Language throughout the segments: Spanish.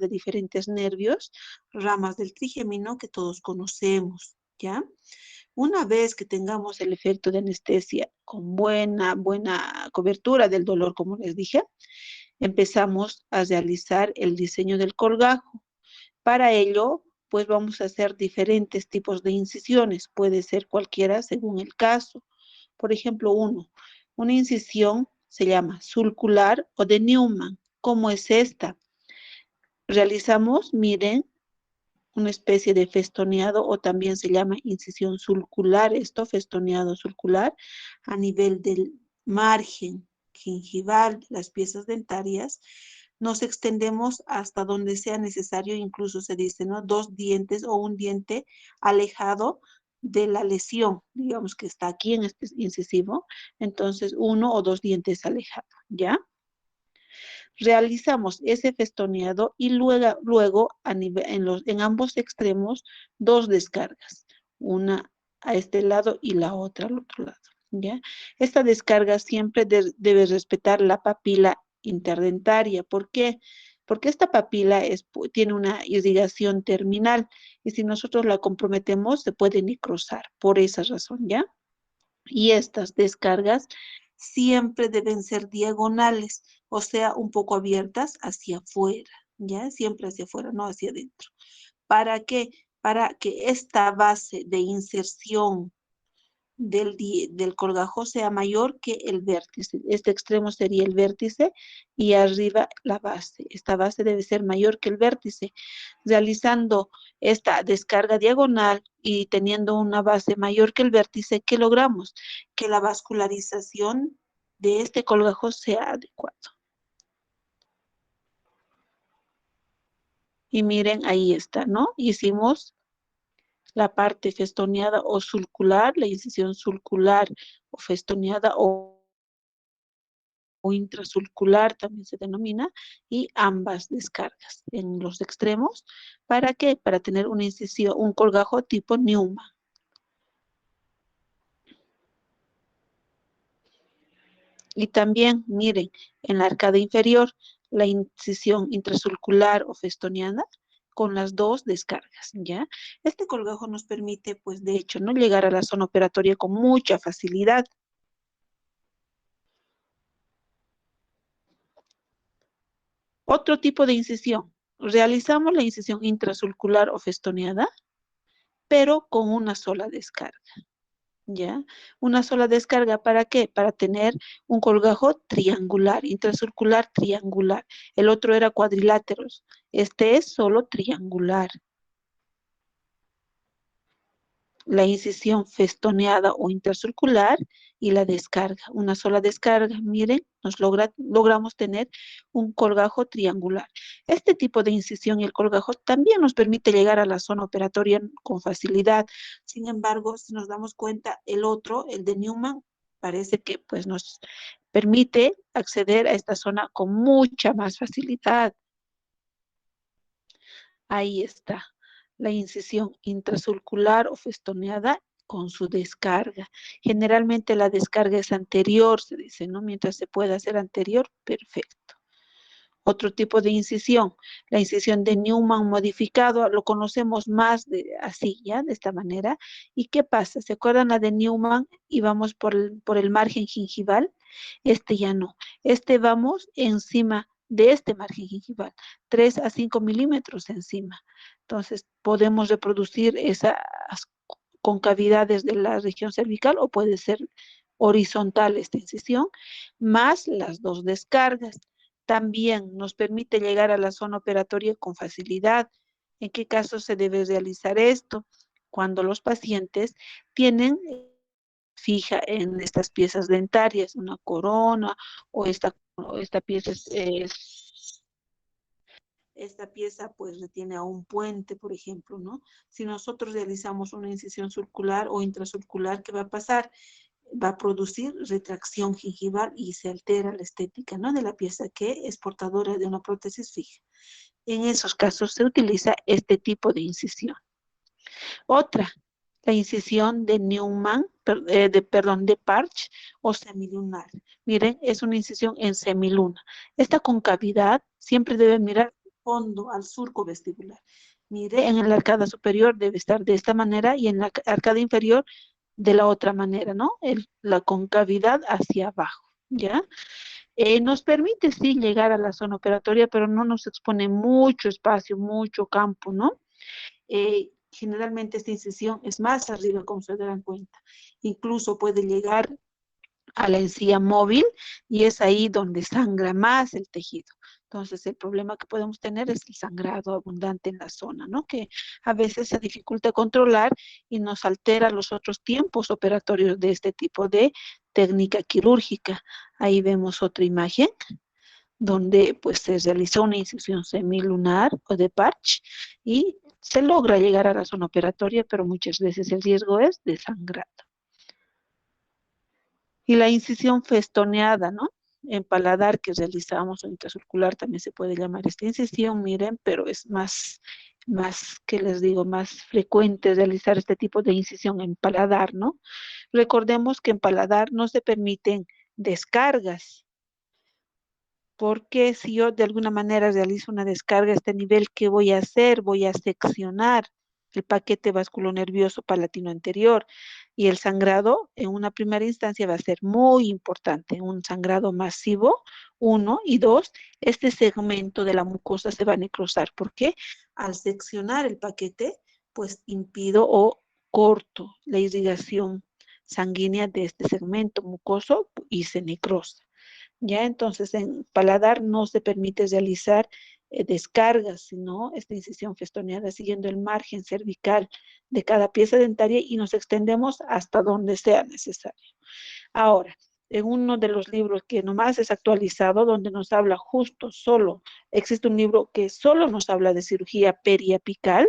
de diferentes nervios, ramas del trigémino que todos conocemos, ¿ya? Una vez que tengamos el efecto de anestesia con buena cobertura del dolor, como les dije, empezamos a realizar el diseño del colgajo. Para ello, pues vamos a hacer diferentes tipos de incisiones. Puede ser cualquiera según el caso. Por ejemplo, una incisión se llama sulcular o de Newman. ¿Cómo es esta? Realizamos, miren, una especie de festoneado o también se llama incisión sulcular, esto festoneado sulcular a nivel del margen gingival, las piezas dentarias, nos extendemos hasta donde sea necesario, incluso se dice, ¿no? 2 dientes o un diente alejado de la lesión, digamos que está aquí en este incisivo, entonces 1 o 2 dientes alejados, ¿ya? Realizamos ese festoneado y luego en ambos extremos 2 descargas, una a este lado y la otra al otro lado, ¿ya? Esta descarga siempre debe respetar la papila interdentaria. ¿Por qué? Porque esta papila tiene una irrigación terminal y si nosotros la comprometemos se puede necrosar por esa razón, ¿ya? Y estas descargas siempre deben ser diagonales, o sea, un poco abiertas hacia afuera, ¿ya? Siempre hacia afuera, no hacia adentro. ¿Para qué? Para que esta base de inserción del colgajo sea mayor que el vértice. Este extremo sería el vértice y arriba la base. Esta base debe ser mayor que el vértice. Realizando esta descarga diagonal y teniendo una base mayor que el vértice, ¿qué logramos? Que la vascularización de este colgajo sea adecuado. Y miren, ahí está, ¿no? Hicimos la parte festoneada o sulcular, la incisión sulcular o festoneada o intrasulcular también se denomina, y ambas descargas en los extremos. ¿Para qué? Para tener una incisión, un colgajo tipo Newman. Y también, miren, en la arcada inferior, la incisión intrasulcular o festoneada con las 2 descargas, ¿ya? Este colgajo nos permite, pues, de hecho, no llegar a la zona operatoria con mucha facilidad. Otro tipo de incisión. Realizamos la incisión intrasulcular o festoneada, pero con una sola descarga, ¿ya? Una sola descarga, ¿para qué? Para tener un colgajo triangular, intracircular triangular. El otro era cuadriláteros. Este es solo triangular. La incisión festoneada o intercircular y la descarga. Una sola descarga, miren, logramos tener un colgajo triangular. Este tipo de incisión y el colgajo también nos permite llegar a la zona operatoria con facilidad. Sin embargo, si nos damos cuenta, el otro, el de Newman, parece que pues nos permite acceder a esta zona con mucha más facilidad. Ahí está, la incisión intrasulcular o festoneada con su descarga. Generalmente la descarga es anterior, se dice, ¿no? Mientras se pueda hacer anterior, perfecto. Otro tipo de incisión, la incisión de Newman modificado, lo conocemos más así, ¿ya? De esta manera. ¿Y qué pasa? ¿Se acuerdan la de Newman? Íbamos por el margen gingival. Este ya no. Este vamos encima de este margen gingival, 3 a 5 milímetros encima. Entonces, podemos reproducir esas concavidades de la región cervical o puede ser horizontal esta incisión, más las 2 descargas. También nos permite llegar a la zona operatoria con facilidad. ¿En qué caso se debe realizar esto? Cuando los pacientes tienen fija en estas piezas dentarias, una corona o esta pieza esta pieza pues retiene a un puente, por ejemplo, ¿no? Si nosotros realizamos una incisión circular o intracircular, ¿qué va a pasar? Va a producir retracción gingival y se altera la estética, ¿no? De la pieza que es portadora de una prótesis fija. En esos casos se utiliza este tipo de incisión. Otra, la incisión de Newman, de Parch o semilunar. Miren, es una incisión en semiluna. Esta concavidad siempre debe mirar fondo, al surco vestibular. Mire, en la arcada superior debe estar de esta manera y en la arcada inferior de la otra manera, ¿no? La concavidad hacia abajo, ¿ya? Nos permite, sí, llegar a la zona operatoria, pero no nos expone mucho espacio, mucho campo, ¿no? Generalmente esta incisión es más arriba, como se darán cuenta. Incluso puede llegar a la encía móvil y es ahí donde sangra más el tejido. Entonces, el problema que podemos tener es el sangrado abundante en la zona, ¿no? Que a veces se dificulta controlar y nos altera los otros tiempos operatorios de este tipo de técnica quirúrgica. Ahí vemos otra imagen donde pues se realizó una incisión semilunar o de patch y se logra llegar a la zona operatoria, pero muchas veces el riesgo es de sangrado. Y la incisión festoneada, ¿no? En paladar que realizamos o intracircular también se puede llamar esta incisión, miren, pero es que les digo, más frecuente realizar este tipo de incisión en paladar, ¿no? Recordemos que en paladar no se permiten descargas, porque si yo de alguna manera realizo una descarga a este nivel, ¿qué voy a hacer? Voy a seccionar el paquete vasculonervioso palatino anterior y el sangrado en una primera instancia va a ser muy importante, un sangrado masivo, uno, y dos, este segmento de la mucosa se va a necrosar. ¿Por qué? Al seccionar el paquete, pues impido o corto la irrigación sanguínea de este segmento mucoso y se necrosa. Ya, entonces en paladar no se permite realizar descargas, sino esta incisión festoneada siguiendo el margen cervical de cada pieza dentaria y nos extendemos hasta donde sea necesario. Ahora, en uno de los libros que nomás es actualizado, donde nos habla justo solo, existe un libro que solo nos habla de cirugía periapical,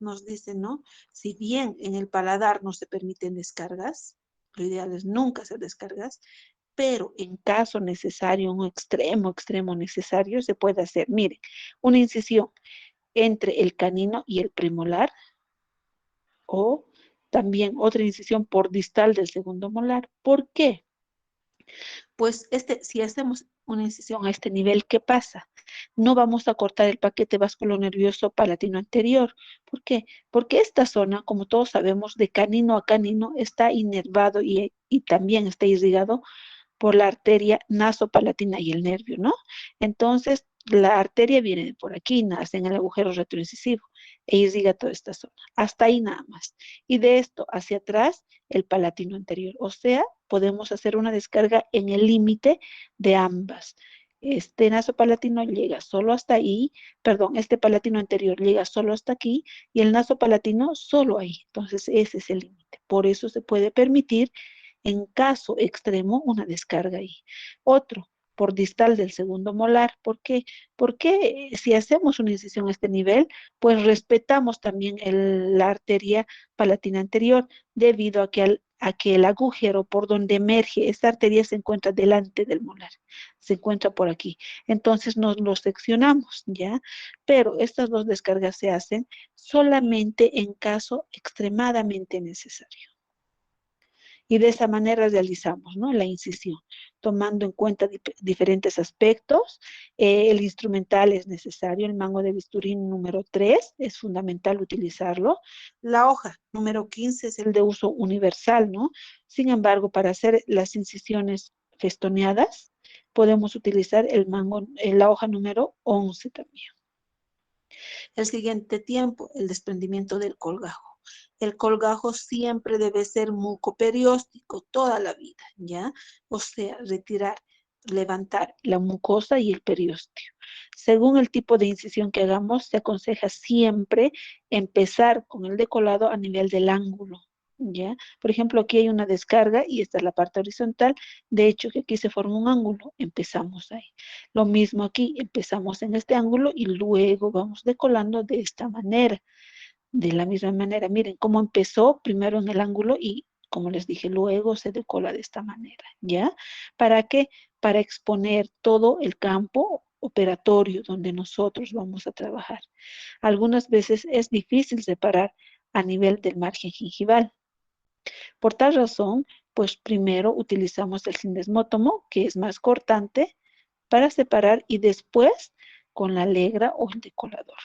nos dice, ¿no? Si bien en el paladar no se permiten descargas, lo ideal es nunca hacer descargas, pero en caso necesario, un extremo necesario, se puede hacer, miren, una incisión entre el canino y el premolar o también otra incisión por distal del segundo molar. ¿Por qué? Pues si hacemos una incisión a este nivel, ¿qué pasa? No vamos a cortar el paquete vasculonervioso palatino anterior. ¿Por qué? Porque esta zona, como todos sabemos, de canino a canino está inervado y también está irrigado por la arteria nasopalatina y el nervio, ¿no? Entonces, la arteria viene por aquí, nace en el agujero retroincisivo e irriga toda esta zona. Hasta ahí nada más. Y de esto hacia atrás, el palatino anterior. O sea, podemos hacer una descarga en el límite de ambas. Este nasopalatino llega solo hasta ahí, perdón, este palatino anterior llega solo hasta aquí y el nasopalatino solo ahí. Entonces, ese es el límite. Por eso se puede permitir en caso extremo, una descarga ahí. Otro, por distal del segundo molar. ¿Por qué? Porque si hacemos una incisión a este nivel, pues respetamos también la arteria palatina anterior, debido a que el agujero por donde emerge esta arteria se encuentra delante del molar, se encuentra por aquí. Entonces nos lo seccionamos, ¿ya? Pero estas dos descargas se hacen solamente en caso extremadamente necesario. Y de esa manera realizamos, ¿no? La incisión, tomando en cuenta diferentes aspectos. El instrumental es necesario, el mango de bisturí número 3 es fundamental utilizarlo. La hoja número 15 es el de uso universal, ¿no? Sin embargo, para hacer las incisiones festoneadas, podemos utilizar la hoja número 11 también. El siguiente tiempo, el desprendimiento del colgajo. El colgajo siempre debe ser mucoperióstico toda la vida, ¿ya? O sea, retirar, levantar la mucosa y el periósteo. Según el tipo de incisión que hagamos, se aconseja siempre empezar con el decolado a nivel del ángulo, ¿ya? Por ejemplo, aquí hay una descarga y esta es la parte horizontal. De hecho, que aquí se forma un ángulo, empezamos ahí. Lo mismo aquí, empezamos en este ángulo y luego vamos decolando de esta manera. De la misma manera, miren cómo empezó primero en el ángulo y como les dije, luego se decola de esta manera, ¿ya? ¿Para qué? Para exponer todo el campo operatorio donde nosotros vamos a trabajar. Algunas veces es difícil separar a nivel del margen gingival. Por tal razón, pues primero utilizamos el sindesmótomo, que es más cortante, para separar y después con la legra o el decolador.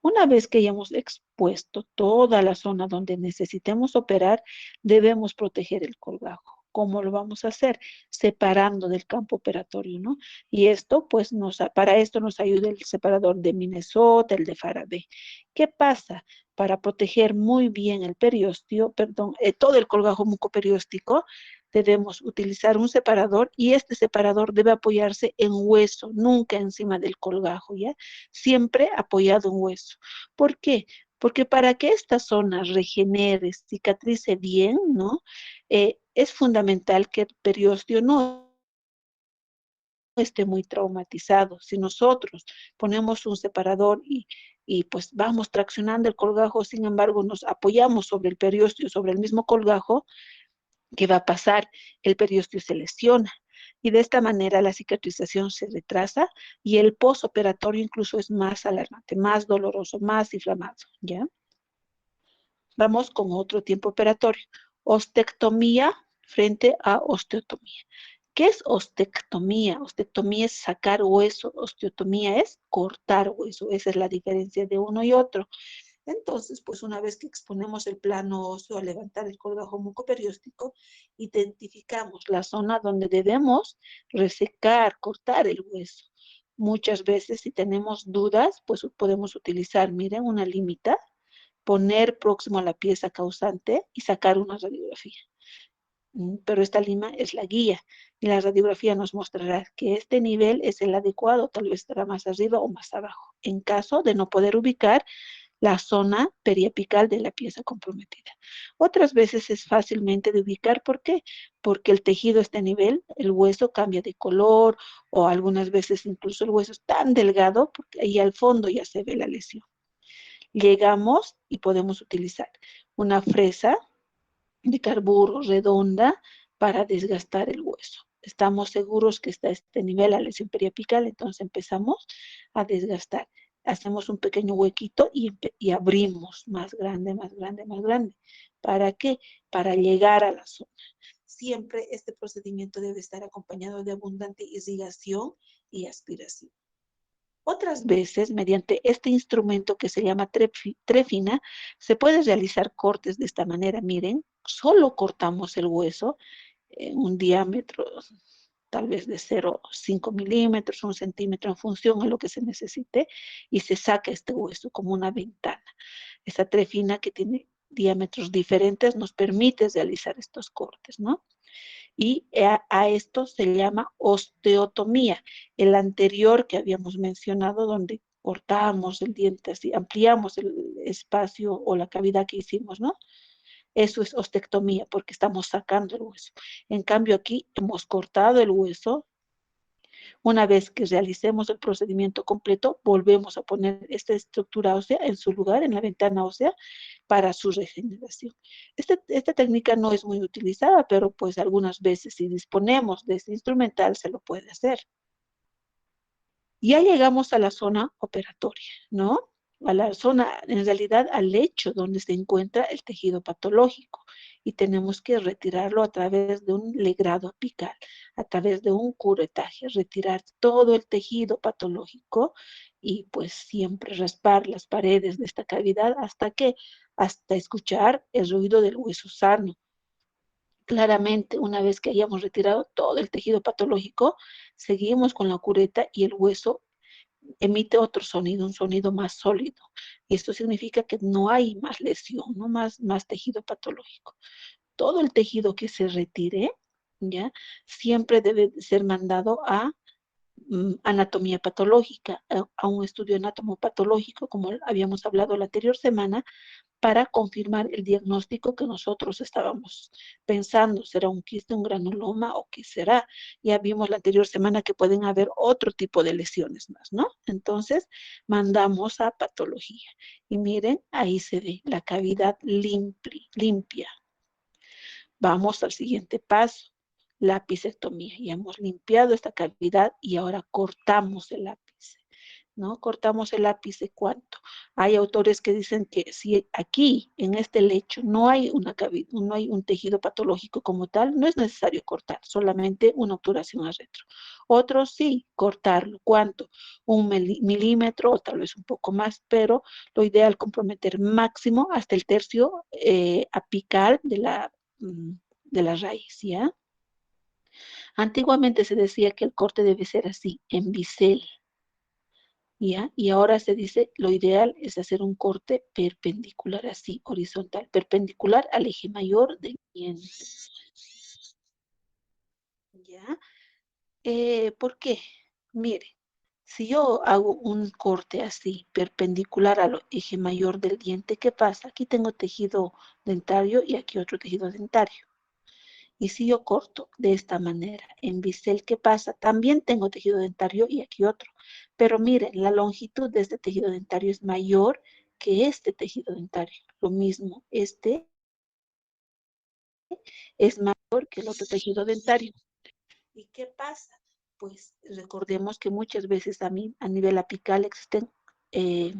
Una vez que hayamos expuesto toda la zona donde necesitemos operar, debemos proteger el colgajo. ¿Cómo lo vamos a hacer? Separando del campo operatorio, ¿no? Y esto, pues, para esto nos ayuda el separador de Minnesota, el de Faraday. ¿Qué pasa? Para proteger muy bien el periósteo, perdón, todo el colgajo mucoperióstico, debemos utilizar un separador y este separador debe apoyarse en hueso, nunca encima del colgajo, ¿ya? Siempre apoyado en hueso. ¿Por qué? Porque para que esta zona regenere, cicatrice bien, ¿no? Es fundamental que el periósteo no esté muy traumatizado. Si nosotros ponemos un separador y pues vamos traccionando el colgajo, sin embargo nos apoyamos sobre el periósteo, sobre el mismo colgajo, ¿qué va a pasar? El periósteo se lesiona y de esta manera la cicatrización se retrasa y el postoperatorio incluso es más alarmante, más doloroso, más inflamado, ¿ya? Vamos con otro tiempo operatorio. Ostectomía frente a osteotomía. ¿Qué es ostectomía? Ostectomía es sacar hueso, osteotomía es cortar hueso. Esa es la diferencia de uno y otro. Entonces, pues una vez que exponemos el plano óseo a levantar el colgajo mucoperióstico, identificamos la zona donde debemos resecar, cortar el hueso. Muchas veces, si tenemos dudas, pues podemos utilizar, miren, una limita, poner próximo a la pieza causante y sacar una radiografía. Pero esta lima es la guía y la radiografía nos mostrará que este nivel es el adecuado, tal vez estará más arriba o más abajo, en caso de no poder ubicar la zona periapical de la pieza comprometida. Otras veces es fácilmente de ubicar, ¿por qué? Porque el tejido está a nivel, el hueso cambia de color o algunas veces incluso el hueso es tan delgado porque ahí al fondo ya se ve la lesión. Llegamos y podemos utilizar una fresa de carburo redonda para desgastar el hueso. Estamos seguros que está a este nivel la lesión periapical, entonces empezamos a desgastar. Hacemos un pequeño huequito y abrimos más grande, más grande, más grande. ¿Para qué? Para llegar a la zona. Siempre este procedimiento debe estar acompañado de abundante irrigación y aspiración. Otras veces, mediante este instrumento que se llama trefina, se puede realizar cortes de esta manera. Miren, solo cortamos el hueso en un diámetro tal vez de 0,5 milímetros, 1 centímetro, en función a lo que se necesite, y se saca este hueso como una ventana. Esta trefina que tiene diámetros diferentes nos permite realizar estos cortes, ¿no? Y a esto se llama osteotomía. El anterior que habíamos mencionado, donde cortamos el diente, así ampliamos el espacio o la cavidad que hicimos, ¿no? Eso es ostectomía, porque estamos sacando el hueso. En cambio, aquí hemos cortado el hueso. Una vez que realicemos el procedimiento completo, volvemos a poner esta estructura ósea en su lugar, en la ventana ósea, para su regeneración. Esta técnica no es muy utilizada, pero pues algunas veces si disponemos de este instrumental se lo puede hacer. Ya llegamos a la zona operatoria, ¿no? A la zona, en realidad al lecho donde se encuentra el tejido patológico y tenemos que retirarlo a través de un legrado apical, a través de un curetaje, retirar todo el tejido patológico y pues siempre raspar las paredes de esta cavidad hasta escuchar el ruido del hueso sano. Claramente, una vez que hayamos retirado todo el tejido patológico, seguimos con la cureta y el hueso emite otro sonido, un sonido más sólido. Y esto significa que no hay más lesión, no más tejido patológico. Todo el tejido que se retire, ¿ya? Siempre debe ser mandado a anatomía patológica, a un estudio anatomopatológico, como habíamos hablado la anterior semana, para confirmar el diagnóstico que nosotros estábamos pensando. ¿Será un quiste, un granuloma o qué será? Ya vimos la anterior semana que pueden haber otro tipo de lesiones más, ¿no? Entonces, mandamos a patología. Y miren, ahí se ve la cavidad limpia. Vamos al siguiente paso, la pisectomía. Ya hemos limpiado esta cavidad y ahora cortamos el ápice. ¿no? Cortamos el ápice, ¿cuánto? Hay autores que dicen que si aquí, en este lecho, no hay una cavidad, no hay un tejido patológico como tal, no es necesario cortar, solamente una obturación a retro. Otros sí, cortarlo. ¿Cuánto? Un milímetro o tal vez un poco más, pero lo ideal comprometer máximo hasta el tercio apical de la raíz, ¿ya? Antiguamente se decía que el corte debe ser así, en bisel, ¿ya? Y ahora se dice, lo ideal es hacer un corte perpendicular así, horizontal, perpendicular al eje mayor del diente, ¿ya? ¿Por qué? Mire, si yo hago un corte así, perpendicular al eje mayor del diente, ¿qué pasa? Aquí tengo tejido dentario y aquí otro tejido dentario. Y si yo corto de esta manera en bisel, ¿qué pasa? También tengo tejido dentario y aquí otro. Pero miren, la longitud de este tejido dentario es mayor que este tejido dentario. Lo mismo, este es mayor que el otro tejido dentario. ¿Y qué pasa? Pues recordemos que muchas veces a nivel apical existen eh,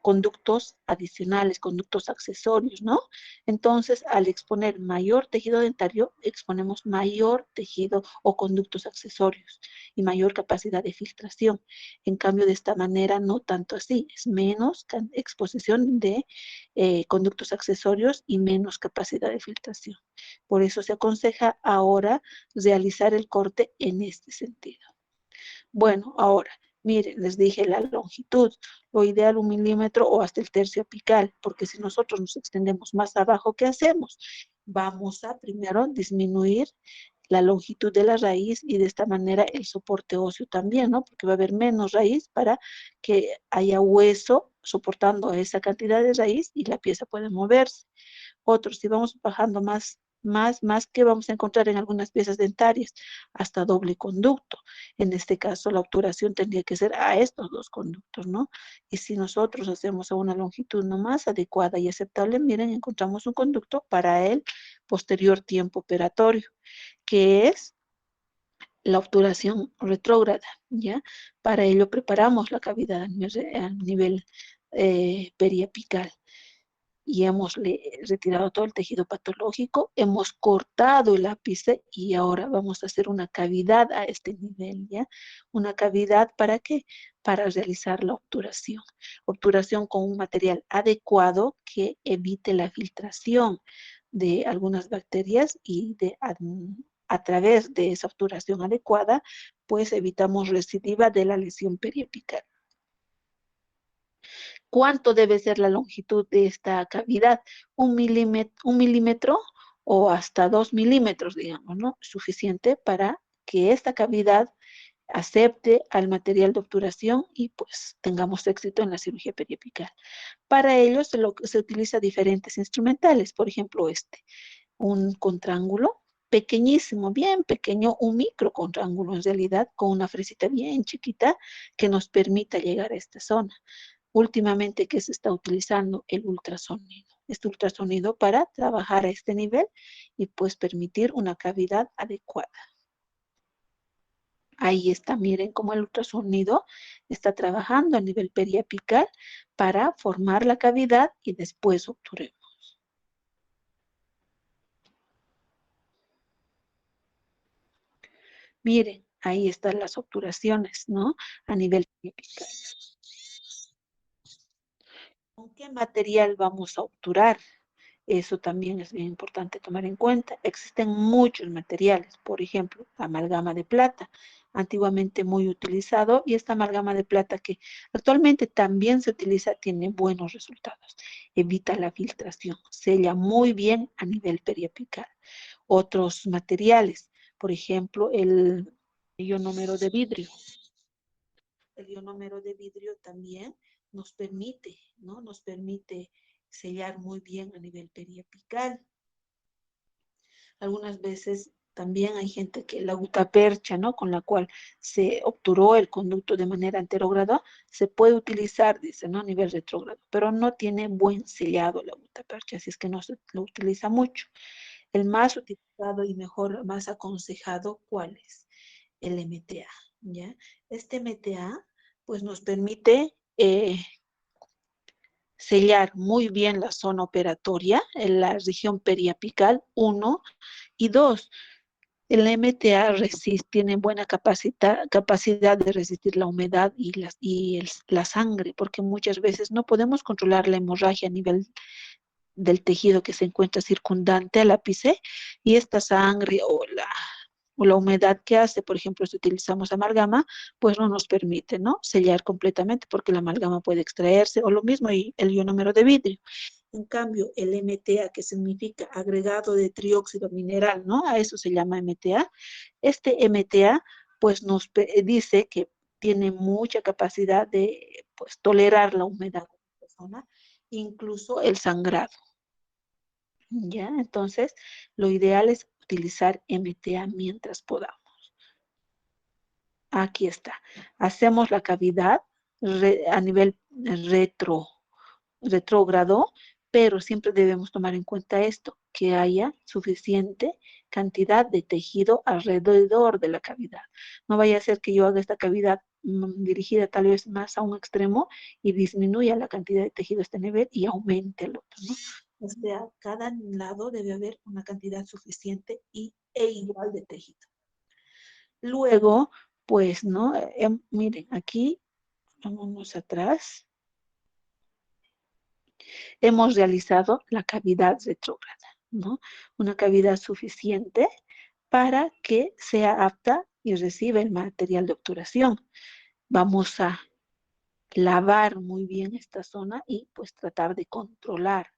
conductos adicionales, conductos accesorios, ¿no? Entonces, al exponer mayor tejido dentario, exponemos mayor tejido o conductos accesorios y mayor capacidad de filtración. En cambio, de esta manera, no tanto así, es menos exposición de conductos accesorios y menos capacidad de filtración. Por eso se aconseja ahora realizar el corte en este sentido. Bueno, ahora, miren, les dije la longitud, lo ideal 1 milímetro o hasta el tercio apical, porque si nosotros nos extendemos más abajo, ¿qué hacemos? Vamos a primero disminuir la longitud de la raíz y de esta manera el soporte óseo también, ¿no? Porque va a haber menos raíz para que haya hueso soportando esa cantidad de raíz y la pieza puede moverse. Otros, si vamos bajando más que vamos a encontrar en algunas piezas dentarias, hasta doble conducto. En este caso, la obturación tendría que ser a estos dos conductos, ¿no? Y si nosotros hacemos a una longitud no más adecuada y aceptable, miren, encontramos un conducto para el posterior tiempo operatorio, que es la obturación retrógrada, ¿ya? Para ello preparamos la cavidad a nivel periapical y hemos retirado todo el tejido patológico, hemos cortado el ápice y ahora vamos a hacer una cavidad a este nivel, ¿ya? Una cavidad ¿para qué? Para realizar la obturación. Obturación con un material adecuado que evite la filtración de algunas bacterias y a través de esa obturación adecuada, pues evitamos recidiva de la lesión periapical. ¿Cuánto debe ser la longitud de esta cavidad? Un milímetro o hasta 2 milímetros, digamos, ¿no? Suficiente para que esta cavidad acepte al material de obturación y pues tengamos éxito en la cirugía periapical. Para ello se utiliza diferentes instrumentales, por ejemplo un contraángulo pequeñísimo, bien pequeño, un micro contraángulo en realidad, con una fresita bien chiquita que nos permita llegar a esta zona. Últimamente que se está utilizando el ultrasonido. Este ultrasonido para trabajar a este nivel y pues permitir una cavidad adecuada. Ahí está, miren cómo el ultrasonido está trabajando a nivel periapical para formar la cavidad y después obturemos. Miren, ahí están las obturaciones, ¿no? A nivel periapical. ¿Con qué material vamos a obturar? Eso también es bien importante tomar en cuenta. Existen muchos materiales, por ejemplo, la amalgama de plata, antiguamente muy utilizado, y esta amalgama de plata que actualmente también se utiliza, tiene buenos resultados. Evita la filtración, sella muy bien a nivel periapical. Otros materiales, por ejemplo, el ionómero de vidrio. El ionómero de vidrio también nos permite, ¿no? Nos permite sellar muy bien a nivel periapical. Algunas veces también hay gente que la gutapercha, ¿no? Con la cual se obturó el conducto de manera anterógrada, se puede utilizar, dice, ¿no? A nivel retrógrado, pero no tiene buen sellado la gutapercha, así es que no se lo utiliza mucho. El más utilizado y mejor, más aconsejado, ¿cuál es? El MTA, ¿ya? Este MTA pues nos permite sellar muy bien la zona operatoria, en la región periapical, uno, y dos, el MTA tiene buena capacidad de resistir la humedad la sangre, porque muchas veces no podemos controlar la hemorragia a nivel del tejido que se encuentra circundante al ápice, y esta sangre o la humedad que hace, por ejemplo, si utilizamos amalgama, pues no nos permite, ¿no?, sellar completamente porque la amalgama puede extraerse, o lo mismo y el ionómero de vidrio. En cambio, el MTA, que significa agregado de trióxido mineral, ¿no?, a eso se llama MTA. Este MTA, pues nos dice que tiene mucha capacidad de, pues, tolerar la humedad de la persona, incluso el sangrado. ¿Ya? Entonces, lo ideal es utilizar MTA mientras podamos. Aquí está. Hacemos la cavidad a nivel retrógrado, pero siempre debemos tomar en cuenta esto, que haya suficiente cantidad de tejido alrededor de la cavidad. No vaya a ser que yo haga esta cavidad dirigida tal vez más a un extremo y disminuya la cantidad de tejido a este nivel y aumente el otro, ¿no? O sea, cada lado debe haber una cantidad suficiente e igual de tejido. Luego, pues, ¿no? Miren, aquí, vámonos atrás. Hemos realizado la cavidad retrógrada, ¿no? Una cavidad suficiente para que sea apta y reciba el material de obturación. Vamos a lavar muy bien esta zona y pues tratar de controlar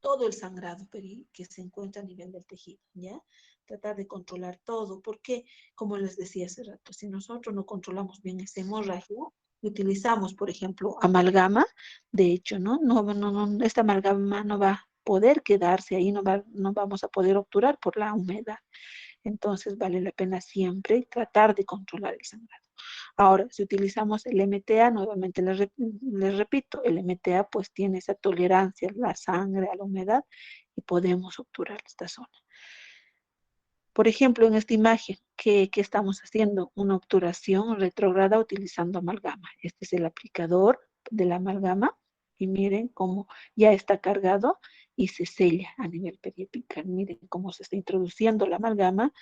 todo el sangrado que se encuentra a nivel del tejido, ¿ya? Tratar de controlar todo, porque, como les decía hace rato, si nosotros no controlamos bien esa hemorragia, utilizamos, por ejemplo, amalgama, de hecho, ¿no? Esta amalgama no va a poder quedarse ahí, no vamos a poder obturar por la humedad. Entonces, vale la pena siempre tratar de controlar el sangrado. Ahora, si utilizamos el MTA, nuevamente les repito, el MTA pues tiene esa tolerancia a la sangre, a la humedad, y podemos obturar esta zona. Por ejemplo, en esta imagen, ¿qué estamos haciendo? Una obturación retrógrada utilizando amalgama. Este es el aplicador de la amalgama, y miren cómo ya está cargado y se sella a nivel periapical. Miren cómo se está introduciendo la amalgama,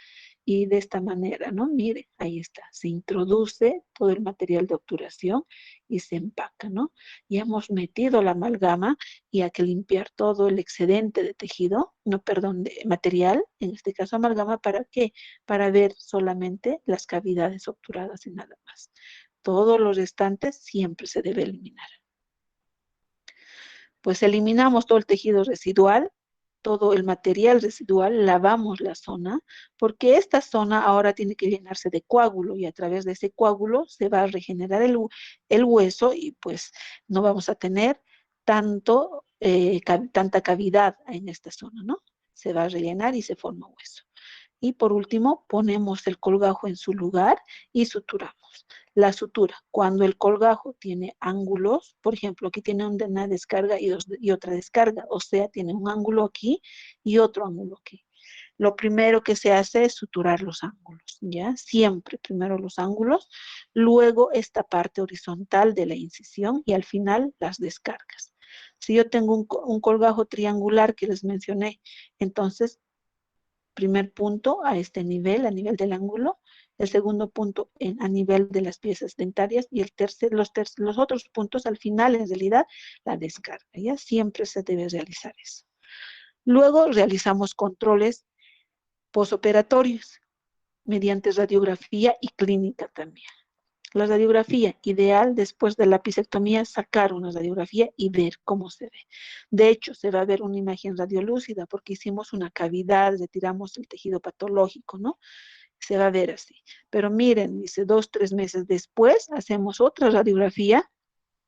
y de esta manera, ¿no? Mire, ahí está, se introduce todo el material de obturación y se empaca, ¿no? Ya hemos metido la amalgama y hay que limpiar todo el excedente de tejido, no, perdón, de material, en este caso amalgama, ¿para qué? Para ver solamente las cavidades obturadas y nada más. Todos los restantes siempre se debe eliminar. Pues eliminamos todo el tejido residual, todo el material residual, lavamos la zona, porque esta zona ahora tiene que llenarse de coágulo, y a través de ese coágulo se va a regenerar el hueso, y pues no vamos a tener tanta cavidad en esta zona, ¿no? Se va a rellenar y se forma hueso. Y por último, ponemos el colgajo en su lugar y suturamos. La sutura, cuando el colgajo tiene ángulos, por ejemplo, aquí tiene una descarga y otra descarga, o sea, tiene un ángulo aquí y otro ángulo aquí. Lo primero que se hace es suturar los ángulos, ¿ya? Siempre primero los ángulos, luego esta parte horizontal de la incisión y al final las descargas. Si yo tengo un colgajo triangular que les mencioné, entonces primer punto a este nivel, a nivel del ángulo, el segundo punto a nivel de las piezas dentarias, y los otros puntos al final, en realidad, la descarga, ¿ya? Siempre se debe realizar eso. Luego realizamos controles posoperatorios mediante radiografía y clínica también. La radiografía, ideal después de la apicectomía, sacar una radiografía y ver cómo se ve. De hecho, se va a ver una imagen radiolúcida porque hicimos una cavidad, retiramos el tejido patológico, ¿no? Se va a ver así. Pero miren, dice 2, 3 meses después, hacemos otra radiografía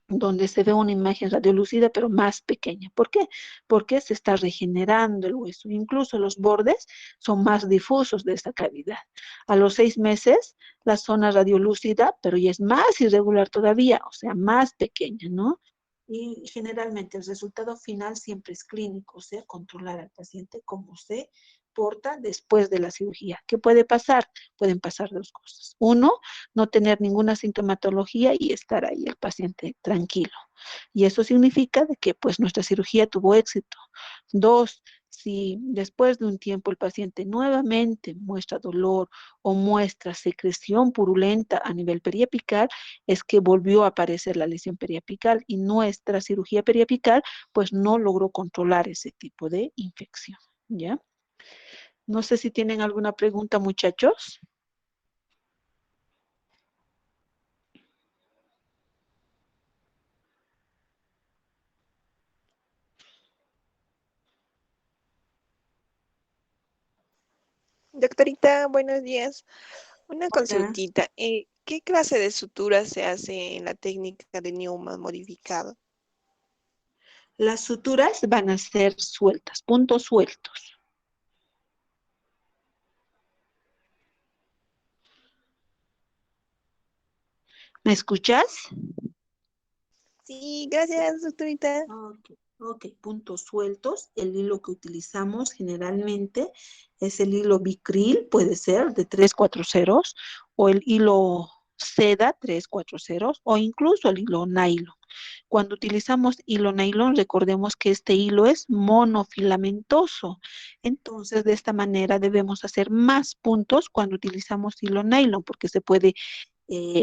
donde se ve una imagen radiolúcida, pero más pequeña. ¿Por qué? Porque se está regenerando el hueso. Incluso los bordes son más difusos de esta cavidad. A los 6 meses, la zona radiolúcida, pero ya es más irregular todavía, o sea, más pequeña, ¿no? Y generalmente el resultado final siempre es clínico, o sea, controlar al paciente como se comporta después de la cirugía. ¿Qué puede pasar? Pueden pasar dos cosas. Uno, no tener ninguna sintomatología y estar ahí el paciente tranquilo. Y eso significa de que pues nuestra cirugía tuvo éxito. Dos, si después de un tiempo el paciente nuevamente muestra dolor o muestra secreción purulenta a nivel periapical, es que volvió a aparecer la lesión periapical y nuestra cirugía periapical pues no logró controlar ese tipo de infección, ¿ya? No sé si tienen alguna pregunta, muchachos. Doctorita, buenos días. Una Hola. consultita. ¿Qué clase de sutura se hace en la técnica de Newman modificado? Las suturas van a ser sueltas, puntos sueltos. ¿Me escuchas? Sí, gracias, doctorita. Ok, ok, puntos sueltos. El hilo que utilizamos generalmente es el hilo bicril, puede ser de 3 4 ceros, o el hilo seda 3 4 ceros, o incluso el hilo nylon. Cuando utilizamos hilo nylon, recordemos que este hilo es monofilamentoso. Entonces, de esta manera debemos hacer más puntos cuando utilizamos hilo nylon, porque se puede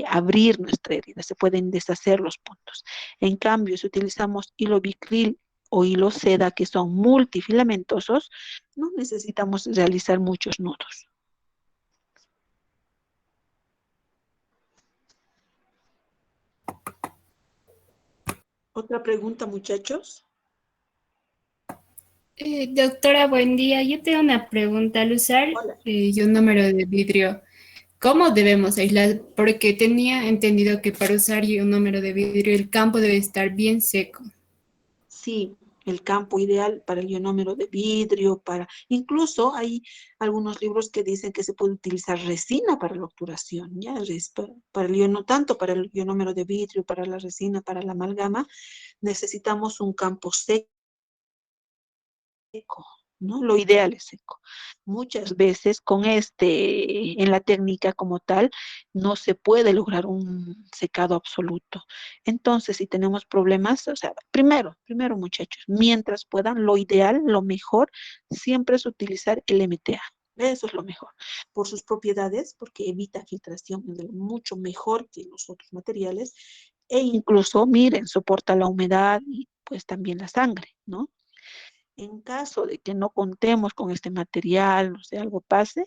abrir nuestra herida, se pueden deshacer los puntos. En cambio, si utilizamos hilo bicril o hilo seda, que son multifilamentosos, no necesitamos realizar muchos nudos. Otra pregunta, muchachos. Doctora, buen día. Yo tengo una pregunta. Al usar Hola. ionómero de vidrio, ¿cómo debemos aislar? Porque tenía entendido que para usar ionómero de vidrio el campo debe estar bien seco. Sí, el campo ideal para el ionómero de vidrio, incluso hay algunos libros que dicen que se puede utilizar resina para la obturación, ¿ya? Para el tanto para el ionómero de vidrio, para la resina, para la amalgama, necesitamos un campo seco, ¿no? Lo ideal es seco. Muchas veces con en la técnica como tal, no se puede lograr un secado absoluto. Entonces, si tenemos problemas, o sea, primero muchachos, mientras puedan, lo ideal, lo mejor, siempre es utilizar el MTA. Eso es lo mejor. Por sus propiedades, porque evita filtración mucho mejor que los otros materiales. E incluso, miren, soporta la humedad y pues también la sangre, ¿no? En caso de que no contemos con este material, no sé, algo pase,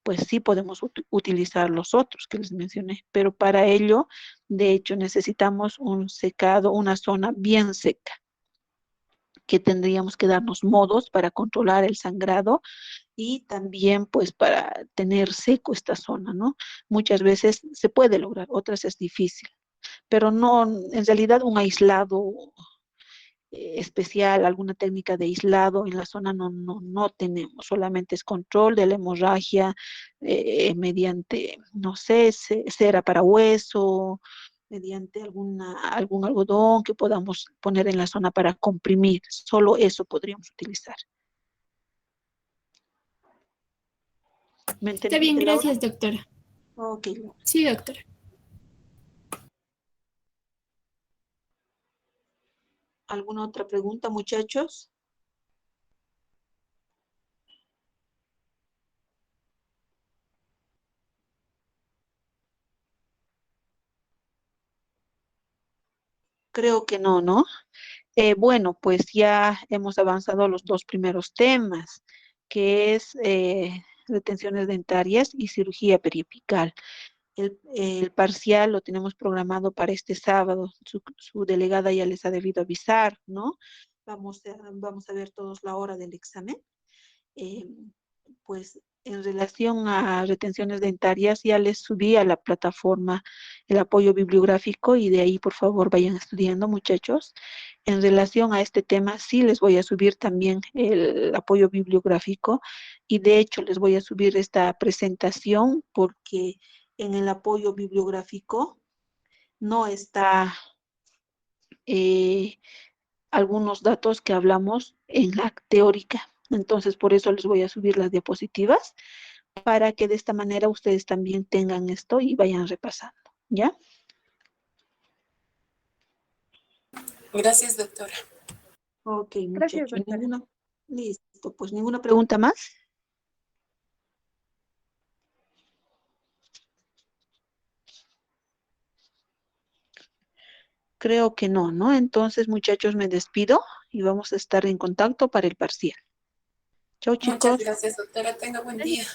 pues sí podemos utilizar los otros que les mencioné, pero para ello, de hecho, necesitamos un secado, una zona bien seca, que tendríamos que darnos modos para controlar el sangrado y también pues para tener seco esta zona, ¿no? Muchas veces se puede lograr, otras es difícil, pero no, en realidad un aislado especial, alguna técnica de aislado en la zona no tenemos, solamente es control de la hemorragia mediante, no sé, cera para hueso, mediante algún algodón que podamos poner en la zona para comprimir, solo eso podríamos utilizar. ¿Me Está bien, entendiste, Laura? gracias, doctora. Ok, Laura. Sí, doctora. ¿Alguna otra pregunta, muchachos? Creo que no, ¿no? Bueno, pues ya hemos avanzado a los dos primeros temas, que es retenciones dentarias y cirugía periapical. El parcial lo tenemos programado para este sábado. Su delegada ya les ha debido avisar, ¿no? Vamos a ver todos la hora del examen. Eh, pues en relación a retenciones dentarias, ya les subí a la plataforma el apoyo bibliográfico y de ahí por favor vayan estudiando, muchachos. En relación a este tema, sí les voy a subir también el apoyo bibliográfico y de hecho les voy a subir esta presentación porque en el apoyo bibliográfico no está eh, algunos datos que hablamos en la teórica. Entonces, por eso les voy a subir las diapositivas para que de esta manera ustedes también tengan esto y vayan repasando, ¿ya? Gracias, doctora. Ok, Gracias, muchachos. doctora. Listo, pues ninguna pregunta más. Creo que no, ¿no? Entonces, muchachos, me despido y vamos a estar en contacto para el parcial. Chau, Muchas chicos. gracias, doctora. Tenga buen día.